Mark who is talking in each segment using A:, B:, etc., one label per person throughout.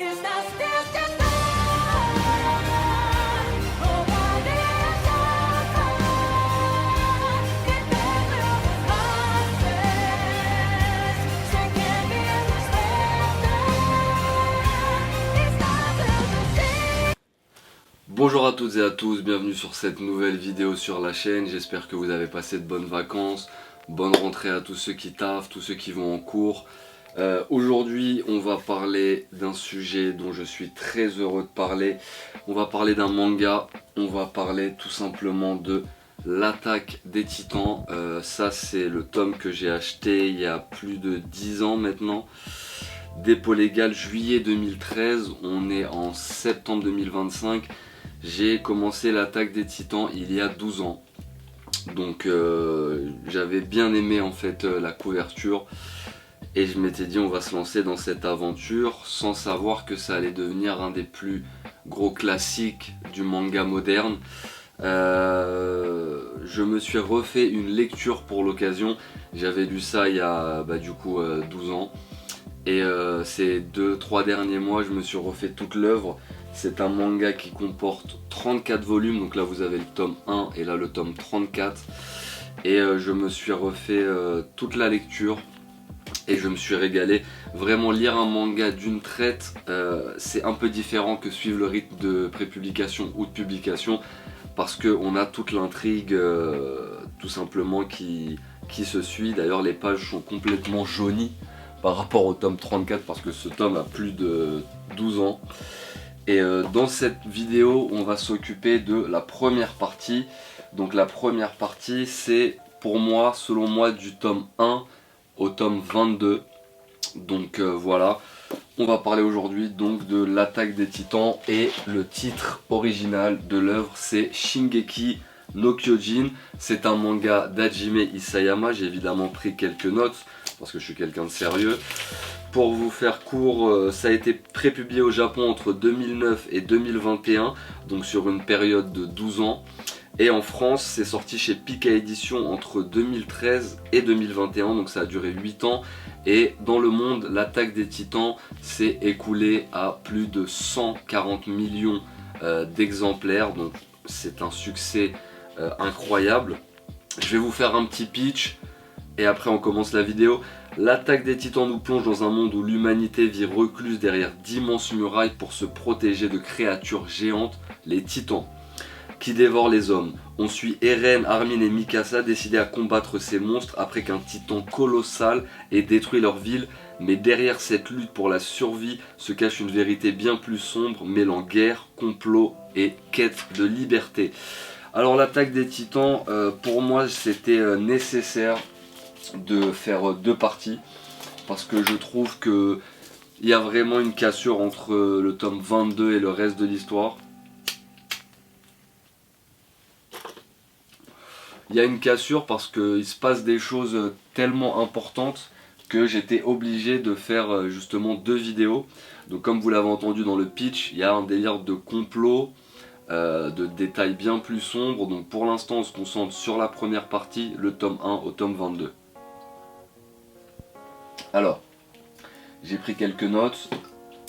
A: Is that still just love? Or what is love? It never was best. So can be understood. It's not the same.
B: Bonjour à toutes et à tous, bienvenue sur cette nouvelle vidéo sur la chaîne. J'espère que vous avez passé de bonnes vacances, bonne rentrée à tous ceux qui taffent, tous ceux qui vont en cours. Aujourd'hui on va parler d'un sujet dont je suis très heureux de parler. On va parler d'un manga, on va parler tout simplement de l'Attaque des Titans. Ça c'est le tome que j'ai acheté il y a plus de 10 ans maintenant. Dépôt légal juillet 2013, on est en septembre 2025. J'ai commencé l'Attaque des Titans il y a 12 ans. Donc j'avais bien aimé en fait la couverture. Et je m'étais dit on va se lancer dans cette aventure sans savoir que ça allait devenir un des plus gros classiques du manga moderne. Je me suis refait une lecture pour l'occasion. J'avais lu ça il y a 12 ans. Et ces 2-3 derniers mois je me suis refait toute l'œuvre. C'est un manga qui comporte 34 volumes. Donc là vous avez le tome 1 et là le tome 34. Et je me suis refait toute la lecture. Et je me suis régalé. Vraiment lire un manga d'une traite, c'est un peu différent que suivre le rythme de prépublication ou de publication. Parce qu'on a toute l'intrigue tout simplement qui se suit. D'ailleurs les pages sont complètement jaunies par rapport au tome 34 parce que ce tome a plus de 12 ans. Et dans cette vidéo on va s'occuper de la première partie. Donc la première partie c'est pour moi, selon moi, du tome 1 au tome 22. Donc voilà, on va parler aujourd'hui donc de l'Attaque des Titans et le titre original de l'œuvre c'est Shingeki no Kyojin. C'est un manga d'Hajime Isayama. J'ai évidemment pris quelques notes parce que je suis quelqu'un de sérieux. Pour vous faire court, ça a été prépublié au Japon entre 2009 et 2021, donc sur une période de 12 ans. Et en France, c'est sorti chez Pika Édition entre 2013 et 2021, donc ça a duré 8 ans. Et dans le monde, l'Attaque des Titans s'est écoulée à plus de 140 millions d'exemplaires, donc c'est un succès incroyable. Je vais vous faire un petit pitch et après on commence la vidéo. L'Attaque des Titans nous plonge dans un monde où l'humanité vit recluse derrière d'immenses murailles pour se protéger de créatures géantes, les Titans, qui dévorent les hommes. On suit Eren, Armin et Mikasa décidés à combattre ces monstres après qu'un titan colossal ait détruit leur ville. Mais derrière cette lutte pour la survie se cache une vérité bien plus sombre, mêlant guerre, complot et quête de liberté. Alors l'Attaque des Titans, pour moi c'était nécessaire de faire deux parties parce que je trouve que il y a vraiment une cassure entre le tome 22 et le reste de l'histoire. Il y a une cassure parce qu'il se passe des choses tellement importantes que j'étais obligé de faire justement deux vidéos. Donc comme vous l'avez entendu dans le pitch, il y a un délire de complot, de détails bien plus sombres. Donc pour l'instant on se concentre sur la première partie, le tome 1 au tome 22. Alors, j'ai pris quelques notes.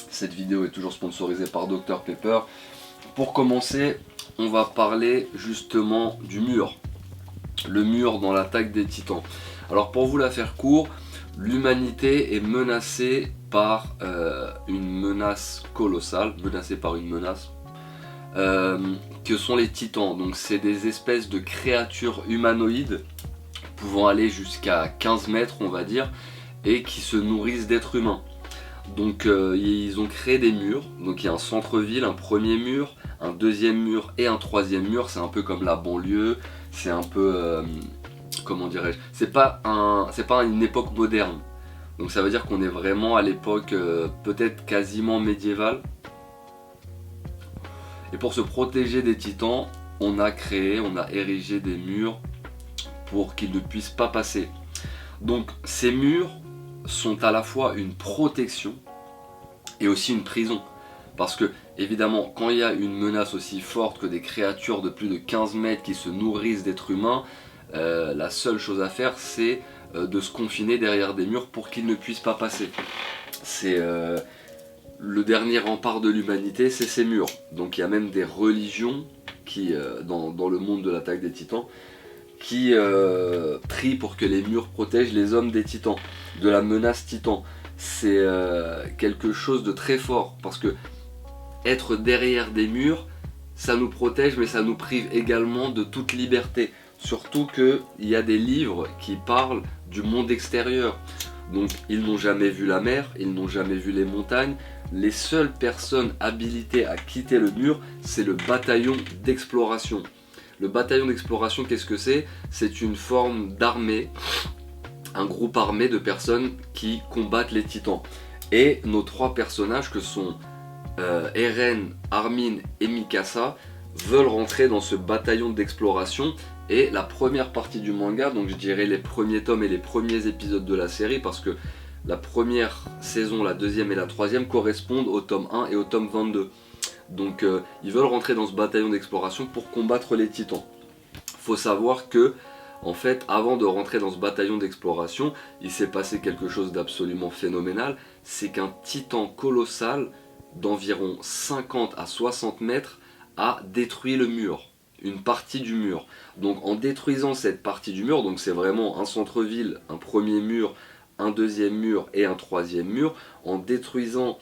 B: Cette vidéo est toujours sponsorisée par Dr Pepper. Pour commencer, on va parler justement du mur. Le mur dans l'Attaque des Titans. Alors pour vous la faire court, l'humanité est menacée par une menace colossale, que sont les Titans. Donc c'est des espèces de créatures humanoïdes pouvant aller jusqu'à 15 mètres on va dire, et qui se nourrissent d'êtres humains. Donc ils ont créé des murs, donc il y a un centre-ville, un premier mur, un deuxième mur et un troisième mur. C'est un peu comme la banlieue, c'est un peu, comment dirais-je, c'est pas une époque moderne. Donc ça veut dire qu'on est vraiment à l'époque peut-être quasiment médiévale. Et pour se protéger des titans, on a érigé des murs pour qu'ils ne puissent pas passer. Donc ces murs sont à la fois une protection et aussi une prison. Parce que évidemment quand il y a une menace aussi forte que des créatures de plus de 15 mètres qui se nourrissent d'êtres humains, la seule chose à faire c'est de se confiner derrière des murs pour qu'ils ne puissent pas passer. le dernier rempart de l'humanité, c'est ces murs. Donc il y a même des religions qui, dans le monde de l'attaque des titans, qui prient pour que les murs protègent les hommes des titans, de la menace titan. C'est quelque chose de très fort, parce que être derrière des murs, ça nous protège, mais ça nous prive également de toute liberté. Surtout qu'il y a des livres qui parlent du monde extérieur. Donc ils n'ont jamais vu la mer, ils n'ont jamais vu les montagnes. Les seules personnes habilitées à quitter le mur, c'est le bataillon d'exploration. Le bataillon d'exploration, qu'est-ce que c'est? C'est une forme d'armée, un groupe armé de personnes qui combattent les titans. Et nos trois personnages que sont Eren, Armin et Mikasa veulent rentrer dans ce bataillon d'exploration. Et la première partie du manga, donc je dirais les premiers tomes et les premiers épisodes de la série, parce que la première saison, la deuxième et la troisième correspondent au tome 1 et au tome 22. Donc ils veulent rentrer dans ce bataillon d'exploration pour combattre les titans. Faut savoir que, en fait, avant de rentrer dans ce bataillon d'exploration, il s'est passé quelque chose d'absolument phénoménal. C'est qu'un titan colossal d'environ 50 à 60 mètres a détruit le mur, une partie du mur. Donc en détruisant cette partie du mur, donc c'est vraiment un centre-ville, un premier mur, un deuxième mur et un troisième mur, en détruisant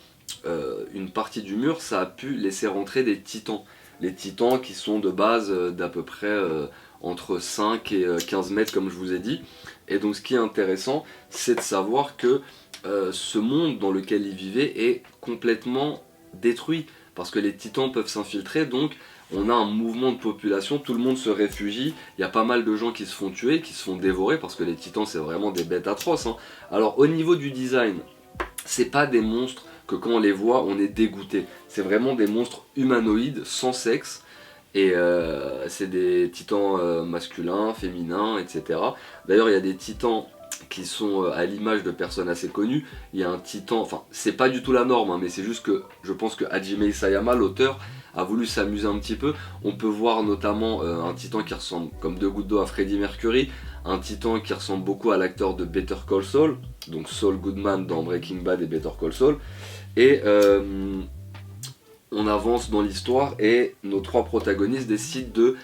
B: une partie du mur, ça a pu laisser rentrer des titans. Les titans qui sont de base d'à peu près entre 5 et 15 mètres comme je vous ai dit. Et donc ce qui est intéressant, c'est de savoir que ce monde dans lequel ils vivaient est complètement détruit. Parce que les titans peuvent s'infiltrer, donc on a un mouvement de population, tout le monde se réfugie, il y a pas mal de gens qui se font tuer, qui se font dévorer, parce que les titans c'est vraiment des bêtes atroces. Hein. Alors au niveau du design, c'est pas des monstres que quand on les voit on est dégoûté. C'est vraiment des monstres humanoïdes, sans sexe, et c'est des titans masculins, féminins, etc. D'ailleurs il y a des titans qui sont à l'image de personnes assez connues. Il y a un titan, enfin c'est pas du tout la norme, hein, mais c'est juste que je pense que Hajime Isayama, l'auteur, a voulu s'amuser un petit peu. On peut voir notamment un titan qui ressemble comme deux gouttes d'eau à Freddie Mercury, un titan qui ressemble beaucoup à l'acteur de Better Call Saul, donc Saul Goodman dans Breaking Bad et Better Call Saul. Et on avance dans l'histoire et nos trois protagonistes décident de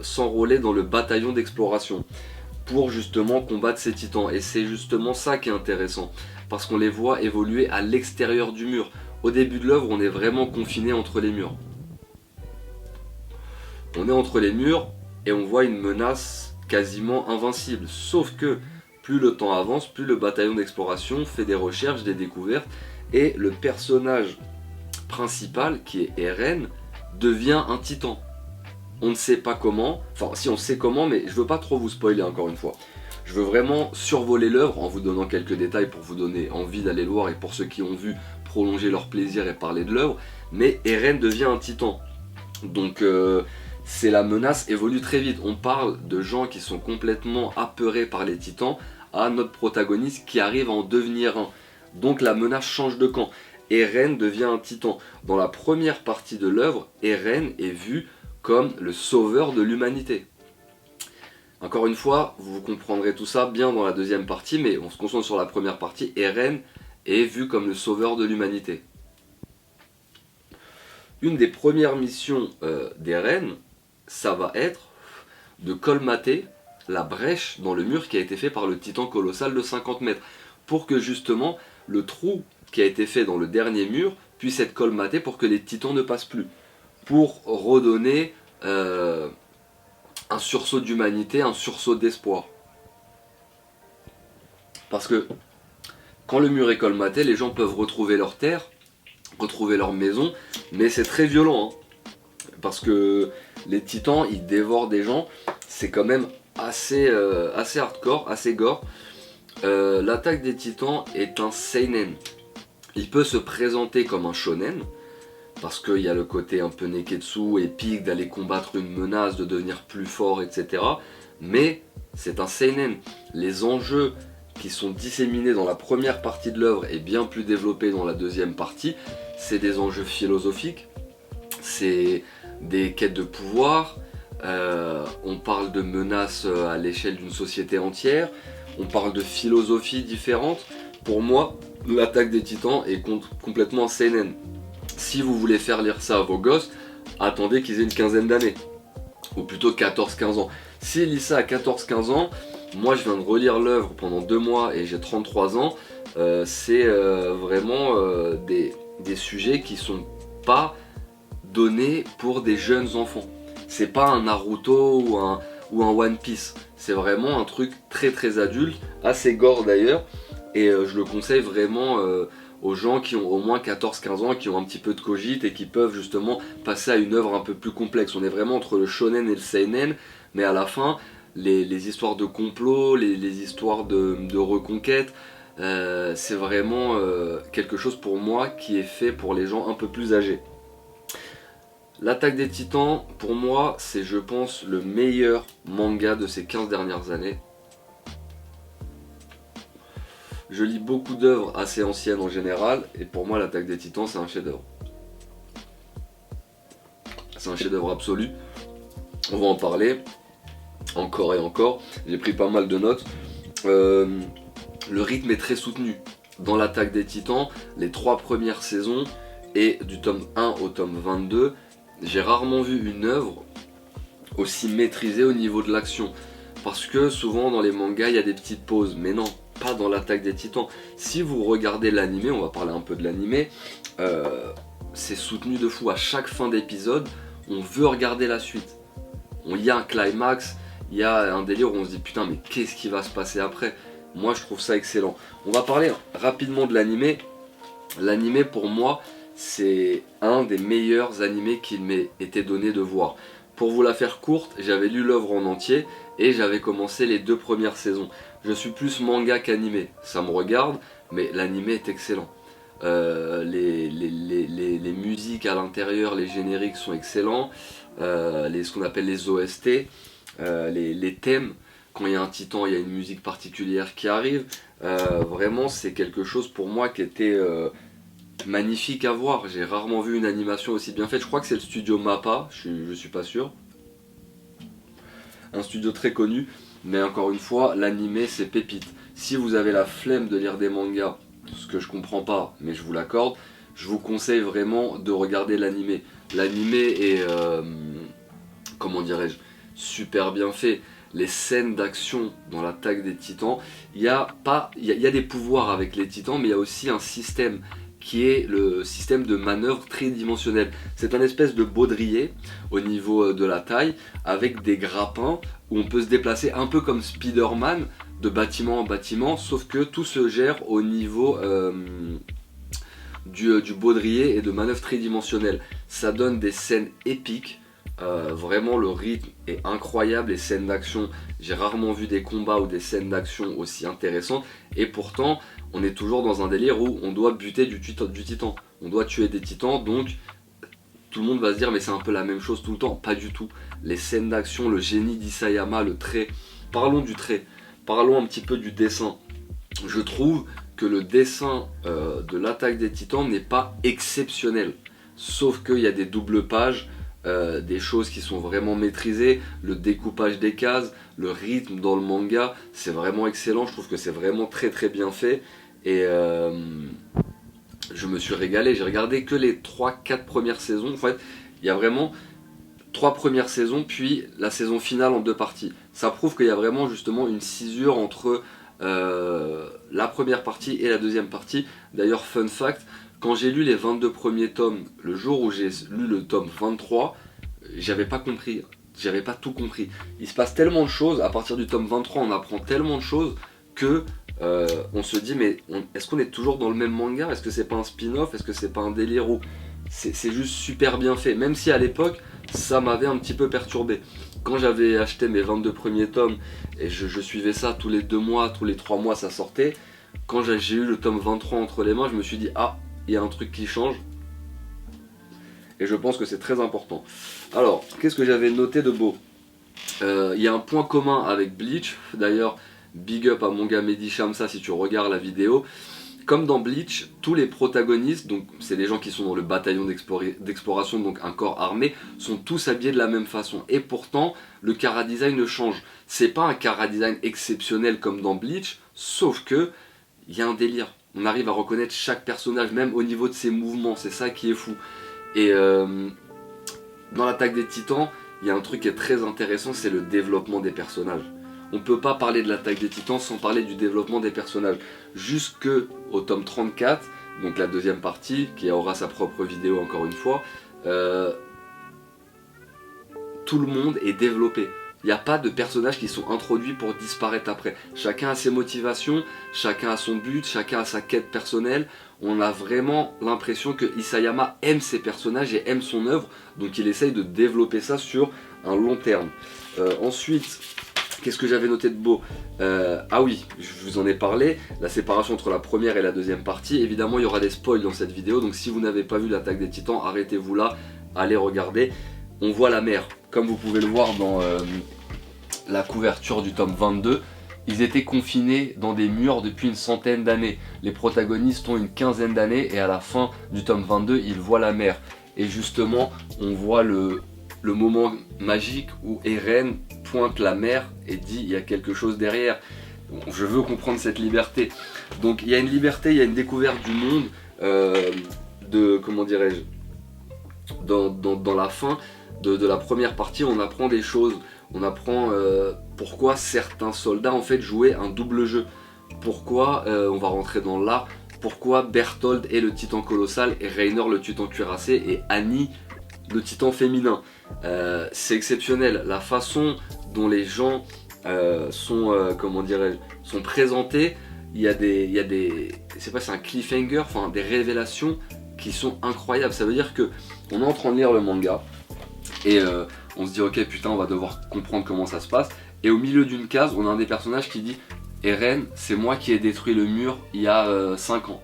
B: s'enrôler dans le bataillon d'exploration pour justement combattre ces titans. Et c'est justement ça qui est intéressant, parce qu'on les voit évoluer à l'extérieur du mur. Au début de l'œuvre, on est vraiment confiné entre les murs. On est entre les murs et on voit une menace quasiment invincible. Sauf que plus le temps avance, plus le bataillon d'exploration fait des recherches, des découvertes, et le personnage principal, qui est Eren, devient un titan. On ne sait pas comment, enfin si on sait comment, mais je veux pas trop vous spoiler encore une fois. Je veux vraiment survoler l'œuvre en vous donnant quelques détails pour vous donner envie d'aller le voir et pour ceux qui ont vu prolonger leur plaisir et parler de l'œuvre. Mais Eren devient un titan. Donc c'est la menace évolue très vite. On parle de gens qui sont complètement apeurés par les titans à notre protagoniste qui arrive à en devenir un. Donc la menace change de camp. Eren devient un titan. Dans la première partie de l'œuvre, Eren est vu comme le sauveur de l'humanité. Encore une fois, vous comprendrez tout ça bien dans la deuxième partie, mais on se concentre sur la première partie. Eren est vu comme le sauveur de l'humanité. Une des premières missions d'Eren, ça va être de colmater la brèche dans le mur qui a été fait par le titan colossal de 50 mètres, pour que justement le trou qui a été fait dans le dernier mur puisse être colmaté pour que les titans ne passent plus. Pour redonner un sursaut d'humanité, un sursaut d'espoir. Parce que quand le mur est colmaté, les gens peuvent retrouver leur terre, retrouver leur maison, mais c'est très violent, hein, parce que les titans, ils dévorent des gens, c'est quand même assez hardcore, assez gore. L'attaque des titans est un seinen. Il peut se présenter comme un shonen, parce qu'il y a le côté un peu neketsu, épique, d'aller combattre une menace, de devenir plus fort, etc. Mais c'est un seinen. Les enjeux qui sont disséminés dans la première partie de l'œuvre et bien plus développés dans la deuxième partie, c'est des enjeux philosophiques, c'est des quêtes de pouvoir, on parle de menaces à l'échelle d'une société entière, on parle de philosophies différentes. Pour moi, L'attaque des Titans est complètement seinen. Si vous voulez faire lire ça à vos gosses, attendez qu'ils aient une quinzaine d'années. Ou plutôt 14-15 ans. S'ils lisent ça à 14-15 ans, moi je viens de relire l'œuvre pendant 2 mois et j'ai 33 ans, c'est vraiment des sujets qui sont pas donnés pour des jeunes enfants. C'est pas un Naruto ou un One Piece. C'est vraiment un truc très très adulte, assez gore d'ailleurs, et je le conseille vraiment aux gens qui ont au moins 14-15 ans, qui ont un petit peu de cogite et qui peuvent justement passer à une œuvre un peu plus complexe. On est vraiment entre le shonen et le seinen, mais à la fin, les histoires de complot, les histoires de reconquête, c'est vraiment quelque chose pour moi qui est fait pour les gens un peu plus âgés. L'Attaque des Titans, pour moi, c'est je pense le meilleur manga de ces 15 dernières années. Je lis beaucoup d'œuvres assez anciennes en général, et pour moi l'Attaque des Titans c'est un chef-d'œuvre. C'est un chef-d'œuvre absolu. On va en parler encore et encore. J'ai pris pas mal de notes. Le rythme est très soutenu. Dans l'Attaque des Titans, les 3 premières saisons, et du tome 1 au tome 22, j'ai rarement vu une œuvre aussi maîtrisée au niveau de l'action. Parce que souvent dans les mangas il y a des petites pauses, mais non, pas dans l'Attaque des Titans. Si vous regardez l'animé, on va parler un peu de l'animé, c'est soutenu de fou. À chaque fin d'épisode, on veut regarder la suite. Il y a un climax, il y a un délire où on se dit putain mais qu'est-ce qui va se passer après. Moi je trouve ça excellent. On va parler rapidement de l'animé. L'animé pour moi c'est un des meilleurs animés qu'il m'ait été donné de voir. Pour vous la faire courte, j'avais lu l'œuvre en entier et j'avais commencé les 2 premières saisons. Je suis plus manga qu'animé, ça me regarde, mais l'animé est excellent. Les musiques à l'intérieur, les génériques sont excellents, ce qu'on appelle les OST, les thèmes, quand il y a un titan, il y a une musique particulière qui arrive. Vraiment, c'est quelque chose pour moi qui était magnifique à voir. J'ai rarement vu une animation aussi bien faite. Je crois que c'est le studio MAPPA, je suis pas sûr. Un studio très connu, mais encore une fois, l'animé c'est pépite. Si vous avez la flemme de lire des mangas, ce que je comprends pas, mais je vous l'accorde, je vous conseille vraiment de regarder l'animé. L'animé est, comment dirais-je, super bien fait. Les scènes d'action dans l'Attaque des Titans, il y a des pouvoirs avec les titans, mais il y a aussi un système qui est le système de manœuvre tridimensionnel. C'est un espèce de baudrier au niveau de la taille, avec des grappins où on peut se déplacer un peu comme Spider-Man, de bâtiment en bâtiment, sauf que tout se gère au niveau du baudrier et de manœuvres tridimensionnelles. Ça donne des scènes épiques. Vraiment le rythme est incroyable, les scènes d'action, j'ai rarement vu des combats ou des scènes d'action aussi intéressantes, et pourtant on est toujours dans un délire où on doit buter du titan, on doit tuer des titans, donc tout le monde va se dire mais c'est un peu la même chose tout le temps. Pas du tout. Les scènes d'action, le génie d'Isayama, le trait, parlons du trait, parlons un petit peu du dessin. Je trouve que le dessin de l'Attaque des Titans n'est pas exceptionnel, sauf qu'il y a des doubles pages, des choses qui sont vraiment maîtrisées, le découpage des cases, le rythme dans le manga, c'est vraiment excellent. Je trouve que c'est vraiment très très bien fait, et je me suis régalé. J'ai regardé que les 3-4 premières saisons. En fait, il y a vraiment 3 premières saisons, puis la saison finale en 2 parties. Ça prouve qu'il y a vraiment justement une cisure entre la première partie et la deuxième partie. D'ailleurs, fun fact, quand j'ai lu les 22 premiers tomes, le jour où j'ai lu le tome 23, j'avais pas compris, j'avais pas tout compris. Il se passe tellement de choses, à partir du tome 23 on apprend tellement de choses que on se dit mais est-ce qu'on est toujours dans le même manga? Est-ce que c'est pas un spin-off? Est-ce que c'est pas un délire? Ou c'est juste super bien fait, même si à l'époque ça m'avait un petit peu perturbé. Quand j'avais acheté mes 22 premiers tomes et je suivais ça tous les 2 mois, tous les 3 mois ça sortait, quand j'ai eu le tome 23 entre les mains, je me suis dit ah, il y a un truc qui change, et je pense que c'est très important. Alors, qu'est-ce que j'avais noté de beau? Il y a un point commun avec Bleach, d'ailleurs big up à mon gars Mehdi Shamsa si tu regardes la vidéo. Comme dans Bleach, tous les protagonistes, donc c'est des gens qui sont dans le bataillon d'exploration, donc un corps armé, sont tous habillés de la même façon. Et pourtant, le chara-design change. C'est pas un chara-design exceptionnel comme dans Bleach, sauf que il y a un délire. on arrive à reconnaître chaque personnage, même au niveau de ses mouvements, c'est ça qui est fou. Et dans l'Attaque des Titans, il y a un truc qui est très intéressant, c'est le développement des personnages. On ne peut pas parler de l'Attaque des Titans sans parler du développement des personnages. Jusque au tome 34, donc la deuxième partie, qui aura sa propre vidéo encore une fois, tout le monde est développé. Il n'y a pas de personnages qui sont introduits pour disparaître après. Chacun a ses motivations, chacun a son but, chacun a sa quête personnelle. On a vraiment l'impression que Isayama aime ses personnages et aime son œuvre, donc il essaye de développer ça sur un long terme. Ensuite, qu'est-ce que j'avais noté de beau? Ah oui, je vous en ai parlé, la séparation entre la première et la deuxième partie. Évidemment, il y aura des spoils dans cette vidéo, donc si vous n'avez pas vu l'Attaque des Titans, arrêtez-vous là, allez regarder. On voit la mer, comme vous pouvez le voir dans la couverture du tome 22. Ils étaient confinés dans des murs depuis une centaine d'années. Les protagonistes ont une quinzaine d'années et à la fin du tome 22, ils voient la mer. Et justement, on voit le moment magique où Eren pointe la mer et dit il y a quelque chose derrière. Je veux comprendre cette liberté. Donc il y a une liberté, il y a une découverte du monde comment dirais-je, dans la fin de la première partie, on apprend des choses. On apprend pourquoi certains soldats en fait jouaient un double jeu. Pourquoi, on va rentrer dans l'art, pourquoi Berthold est le titan colossal et Reiner le titan cuirassé et Annie le titan féminin. C'est exceptionnel, la façon dont les gens comment dirais-je, sont présentés. Il y a des c'est pas, c'est un cliffhanger, enfin des révélations qui sont incroyables. Ça veut dire que on est en train de lire le manga et on se dit ok putain, on va devoir comprendre comment ça se passe, et au milieu d'une case on a un des personnages qui dit Eren, c'est moi qui ai détruit le mur il y a 5 ans,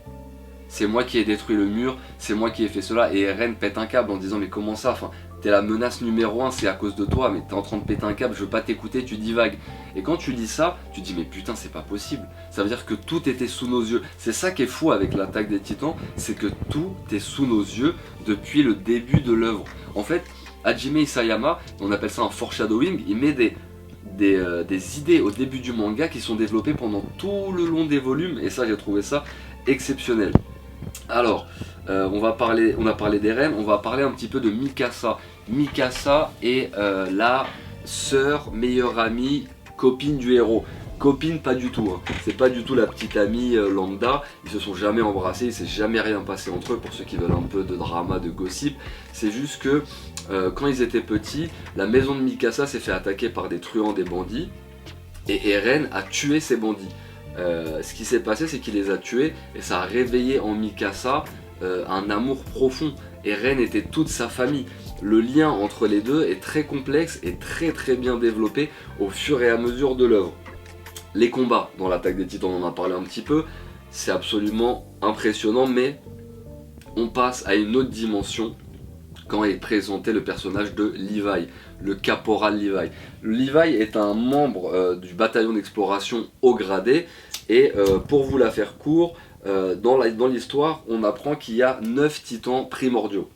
B: c'est moi qui ai détruit le mur, c'est moi qui ai fait cela. Et Eren pète un câble en disant mais comment ça, enfin, t'es la menace numéro 1, c'est à cause de toi, mais t'es en train de péter un câble, je veux pas t'écouter, tu divagues. Et quand tu dis ça, tu dis mais putain c'est pas possible, ça veut dire que tout était sous nos yeux. C'est ça qui est fou avec l'Attaque des Titans, c'est que tout est sous nos yeux depuis le début de l'œuvre. En fait, Hajime Isayama, on appelle ça un foreshadowing, il met des idées au début du manga qui sont développées pendant tout le long des volumes, et ça j'ai trouvé ça exceptionnel. Alors, on a parlé d'Eren, on va parler un petit peu de Mikasa. Mikasa est la sœur, meilleure amie, copine du héros. Copine pas du tout, hein. C'est pas du tout la petite amie lambda, ils se sont jamais embrassés, il s'est jamais rien passé entre eux pour ceux qui veulent un peu de drama, de gossip. C'est juste que quand ils étaient petits, la maison de Mikasa s'est fait attaquer par des truands, des bandits, et Eren a tué ces bandits. Ce qui s'est passé, c'est qu'il les a tués et ça a réveillé en Mikasa un amour profond. Eren était toute sa famille. Le lien entre les deux est très complexe et très très bien développé au fur et à mesure de l'œuvre. Les combats dans l'Attaque des Titans, on en a parlé un petit peu, c'est absolument impressionnant, mais on passe à une autre dimension quand est présenté le personnage de Levi, le caporal Levi. Levi est un membre du bataillon d'exploration haut gradé, et pour vous la faire court, dans l'histoire, on apprend qu'il y a 9 titans primordiaux.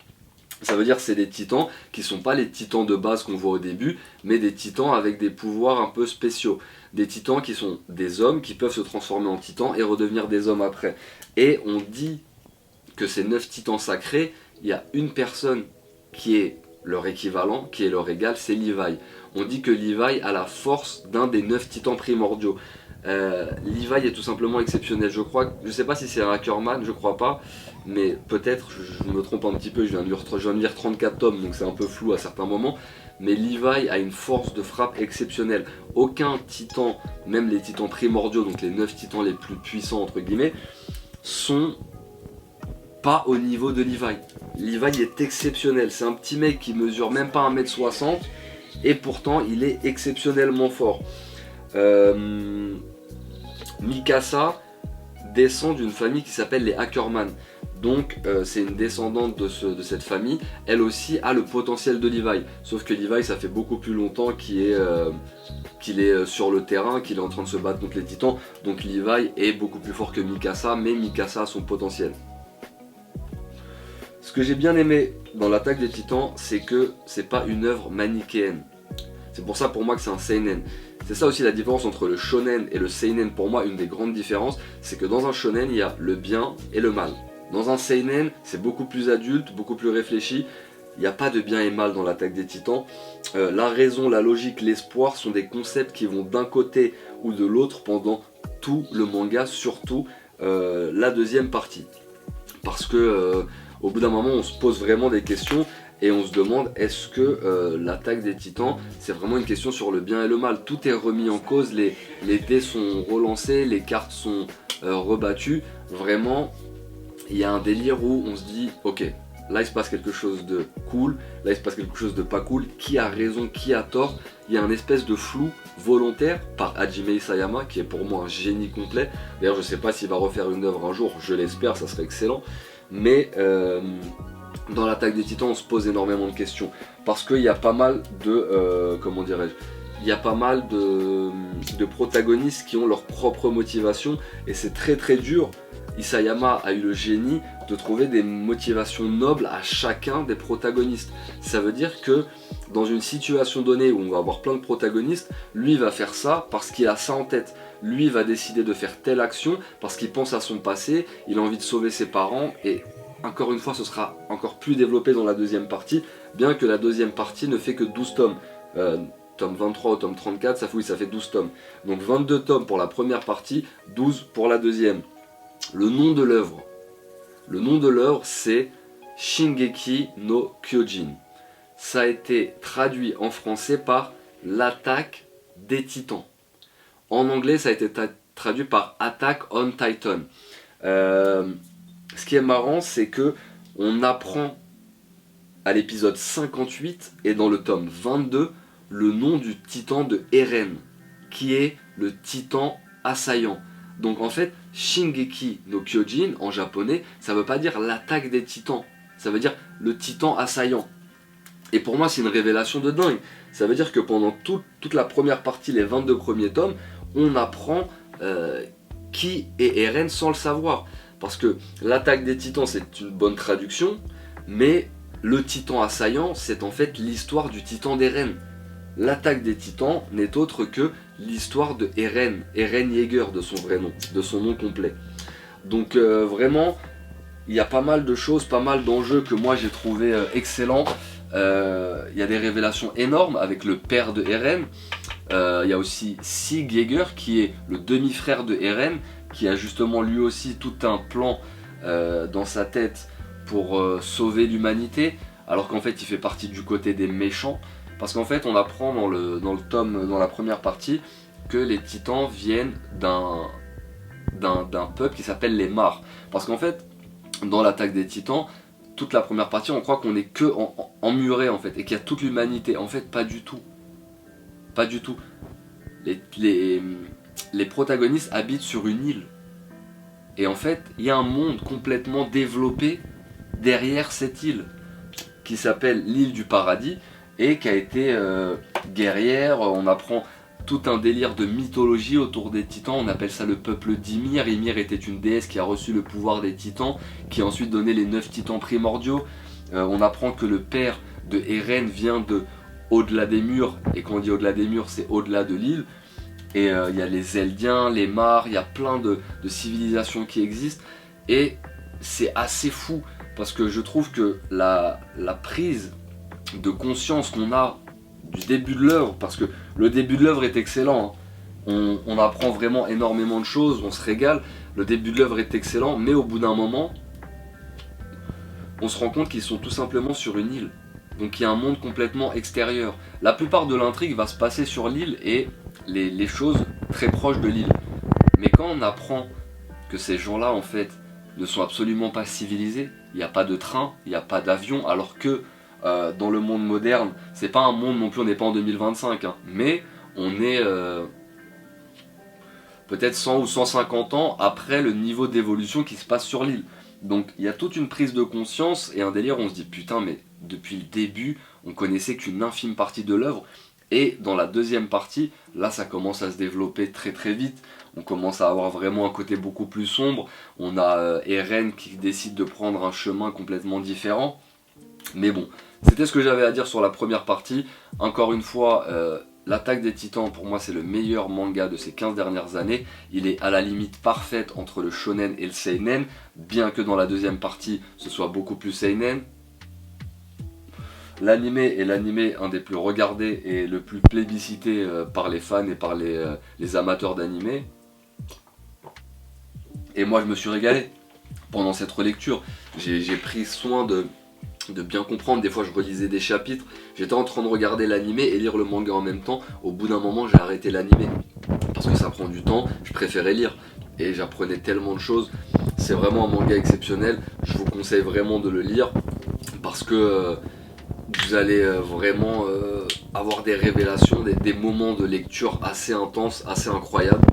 B: Ça veut dire que c'est des titans qui ne sont pas les titans de base qu'on voit au début, mais des titans avec des pouvoirs un peu spéciaux. Des titans qui sont des hommes qui peuvent se transformer en titans et redevenir des hommes après. Et on dit que ces 9 titans sacrés, il y a une personne qui est leur équivalent, qui est leur égal, c'est Levi. On dit que Levi a la force d'un des 9 titans primordiaux. Levi est tout simplement exceptionnel. Je sais pas si c'est un Ackerman, je crois pas, mais peut-être, je me trompe un petit peu, je viens de lire 34 tomes, donc c'est un peu flou à certains moments, mais Levi a une force de frappe exceptionnelle. Aucun titan, même les titans primordiaux, donc les 9 titans les plus puissants entre guillemets, sont pas au niveau de Levi. Levi est exceptionnel, c'est un petit mec qui mesure même pas 1m60, et pourtant il est exceptionnellement fort. Mikasa descend d'une famille qui s'appelle les Ackerman. Donc c'est une descendante de cette famille. Elle aussi a le potentiel de Levi. Sauf que Levi, ça fait beaucoup plus longtemps qu'il est sur le terrain, qu'il est en train de se battre contre les titans. Donc Levi est beaucoup plus fort que Mikasa, mais Mikasa a son potentiel. Ce que j'ai bien aimé dans l'Attaque des Titans, c'est que c'est pas une œuvre manichéenne. C'est pour ça pour moi que c'est un seinen. C'est ça aussi la différence entre le shonen et le seinen. Pour moi, une des grandes différences, c'est que dans un shonen, il y a le bien et le mal. Dans un seinen, c'est beaucoup plus adulte, beaucoup plus réfléchi. Il n'y a pas de bien et mal dans l'Attaque des Titans. La raison, la logique, l'espoir sont des concepts qui vont d'un côté ou de l'autre pendant tout le manga, surtout la deuxième partie. Parce que au bout d'un moment, on se pose vraiment des questions et on se demande est-ce que l'Attaque des Titans, c'est vraiment une question sur le bien et le mal. Tout est remis en cause, les dés sont relancés, les cartes sont rebattues. Vraiment, il y a un délire où on se dit ok, là il se passe quelque chose de cool, là il se passe quelque chose de pas cool, qui a raison, qui a tort. Il y a un espèce de flou volontaire par Hajime Isayama qui est pour moi un génie complet. D'ailleurs je sais pas s'il va refaire une œuvre un jour, je l'espère, ça serait excellent. Mais dans l'Attaque des Titans on se pose énormément de questions parce qu'il y a pas mal de comment dirais-je, il y a pas mal de protagonistes qui ont leur propre motivation et c'est très très dur. Isayama a eu le génie de trouver des motivations nobles à chacun des protagonistes. Ça veut dire que dans une situation donnée où on va avoir plein de protagonistes, lui va faire ça parce qu'il a ça en tête. Lui va décider de faire telle action parce qu'il pense à son passé, il a envie de sauver ses parents et encore une fois ce sera encore plus développé dans la deuxième partie, bien que la deuxième partie ne fait que 12 tomes. Tome 23 au tome 34, ça fait 12 tomes. Donc 22 tomes pour la première partie, 12 pour la deuxième. Le nom de l'œuvre. Le nom de l'œuvre c'est Shingeki no Kyojin. Ça a été traduit en français par l'Attaque des Titans. En anglais ça a été traduit par Attack on Titan. Ce qui est marrant c'est que on apprend à l'épisode 58 et dans le tome 22 le nom du titan de Eren, qui est le titan assaillant. Donc en fait, Shingeki no Kyojin en japonais, ça veut pas dire l'attaque des titans, ça veut dire le titan assaillant. Et pour moi, c'est une révélation de dingue. Ça veut dire que pendant toute la première partie, les 22 premiers tomes, on apprend qui est Eren sans le savoir. Parce que l'attaque des titans, c'est une bonne traduction, mais le titan assaillant, c'est en fait l'histoire du titan d'Eren. L'attaque des titans n'est autre que l'histoire de Eren Yeager de son vrai nom, de son nom complet. Donc vraiment, il y a pas mal de choses, pas mal d'enjeux que moi j'ai trouvé excellents. Il y a des révélations énormes avec le père de Eren. Il y a aussi Sig Yeager qui est le demi-frère de Eren, qui a justement lui aussi tout un plan dans sa tête pour sauver l'humanité, alors qu'en fait il fait partie du côté des méchants. Parce qu'en fait, on apprend dans le tome, dans la première partie, que les titans viennent d'un peuple qui s'appelle les Mars. Parce qu'en fait, dans l'attaque des titans, toute la première partie, on croit qu'on est que emmuré en fait, et qu'il y a toute l'humanité. En fait, pas du tout. Pas du tout. Les protagonistes habitent sur une île. Et en fait, il y a un monde complètement développé derrière cette île, qui s'appelle l'île du paradis, et qui a été guerrière. On apprend tout un délire de mythologie autour des titans, on appelle ça le peuple d'Ymir. Ymir était une déesse qui a reçu le pouvoir des titans, qui a ensuite donné les 9 titans primordiaux. On apprend que le père de Eren vient de au-delà des murs, et quand on dit au-delà des murs, c'est au-delà de l'île. Et il y a les Eldiens, les Mars, il y a plein de civilisations qui existent, et c'est assez fou, parce que je trouve que la prise de conscience qu'on a du début de l'œuvre, parce que le début de l'œuvre est excellent, hein. On apprend vraiment énormément de choses, on se régale, le début de l'œuvre est excellent, mais au bout d'un moment, on se rend compte qu'ils sont tout simplement sur une île. Donc il y a un monde complètement extérieur. La plupart de l'intrigue va se passer sur l'île et les choses très proches de l'île. Mais quand on apprend que ces gens-là en fait ne sont absolument pas civilisés, il n'y a pas de train, il n'y a pas d'avion, alors que dans le monde moderne, c'est pas un monde non plus, on n'est pas en 2025, hein, mais on est peut-être 100 ou 150 ans après le niveau d'évolution qui se passe sur l'île. Donc il y a toute une prise de conscience et un délire où on se dit putain, mais depuis le début on connaissait qu'une infime partie de l'œuvre, et dans la deuxième partie, là ça commence à se développer très très vite, on commence à avoir vraiment un côté beaucoup plus sombre, on a Eren qui décide de prendre un chemin complètement différent, mais bon, c'était ce que j'avais à dire sur la première partie. Encore une fois, l'Attaque des Titans, pour moi, c'est le meilleur manga de ces 15 dernières années. Il est à la limite parfaite entre le shonen et le seinen, bien que dans la deuxième partie, ce soit beaucoup plus seinen. L'animé est l'animé un des plus regardés et le plus plébiscité par les fans et par les amateurs d'animé. Et moi je me suis régalé pendant cette relecture. J'ai pris soin de bien comprendre. Des fois je relisais des chapitres. J'étais en train de regarder l'animé et lire le manga en même temps. Au bout d'un moment j'ai arrêté l'animé. Parce que ça prend du temps, je préférais lire. Et j'apprenais tellement de choses. C'est vraiment un manga exceptionnel. Je vous conseille vraiment de le lire. Parce que... vous allez vraiment avoir des révélations, des moments de lecture assez intenses, assez incroyables.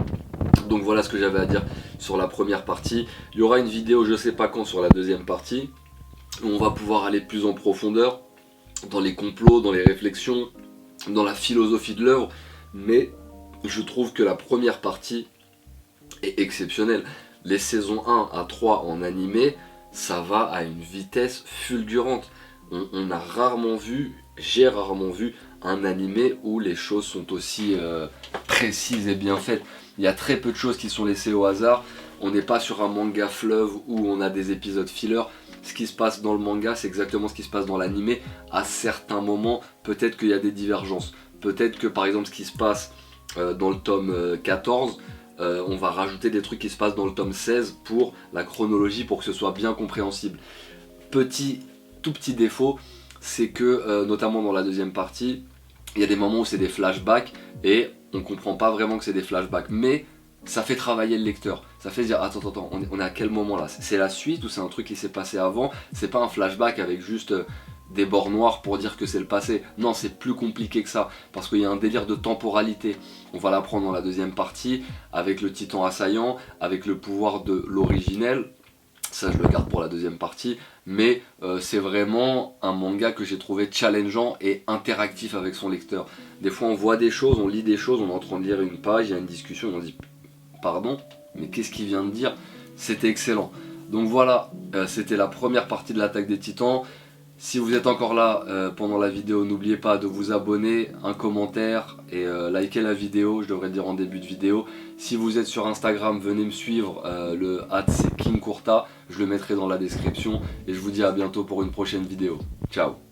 B: Donc voilà ce que j'avais à dire sur la première partie. Il y aura une vidéo je sais pas quand sur la deuxième partie, où on va pouvoir aller plus en profondeur dans les complots, dans les réflexions, dans la philosophie de l'œuvre. Mais je trouve que la première partie est exceptionnelle. Les saisons 1 à 3 en animé, ça va à une vitesse fulgurante. On a rarement vu, j'ai rarement vu un animé où les choses sont aussi précises et bien faites. Il y a très peu de choses qui sont laissées au hasard. On n'est pas sur un manga fleuve où on a des épisodes filler. Ce qui se passe dans le manga, c'est exactement ce qui se passe dans l'animé. À certains moments, peut-être qu'il y a des divergences. Peut-être que par exemple ce qui se passe dans le tome 14, on va rajouter des trucs qui se passent dans le tome 16 pour la chronologie, pour que ce soit bien compréhensible. Tout petit défaut, c'est que notamment dans la deuxième partie, il y a des moments où c'est des flashbacks et on comprend pas vraiment que c'est des flashbacks, mais ça fait travailler le lecteur. Ça fait dire attends, on est à quel moment là? C'est la suite ou c'est un truc qui s'est passé avant? C'est pas un flashback avec juste des bords noirs pour dire que c'est le passé. Non, c'est plus compliqué que ça, parce qu'il y a un délire de temporalité. On va l'apprendre dans la deuxième partie, avec le titan assaillant, avec le pouvoir de l'originel. Ça je le garde pour la deuxième partie, mais c'est vraiment un manga que j'ai trouvé challengeant et interactif avec son lecteur. Des fois on voit des choses, on lit des choses, on est en train de lire une page, il y a une discussion, on dit pardon, mais qu'est-ce qu'il vient de dire? C'était excellent. Donc voilà, c'était la première partie de l'Attaque des Titans. Si vous êtes encore là pendant la vidéo, n'oubliez pas de vous abonner, un commentaire et liker la vidéo, je devrais dire en début de vidéo. Si vous êtes sur Instagram, venez me suivre, le @c'est KingKourta, je le mettrai dans la description et je vous dis à bientôt pour une prochaine vidéo. Ciao.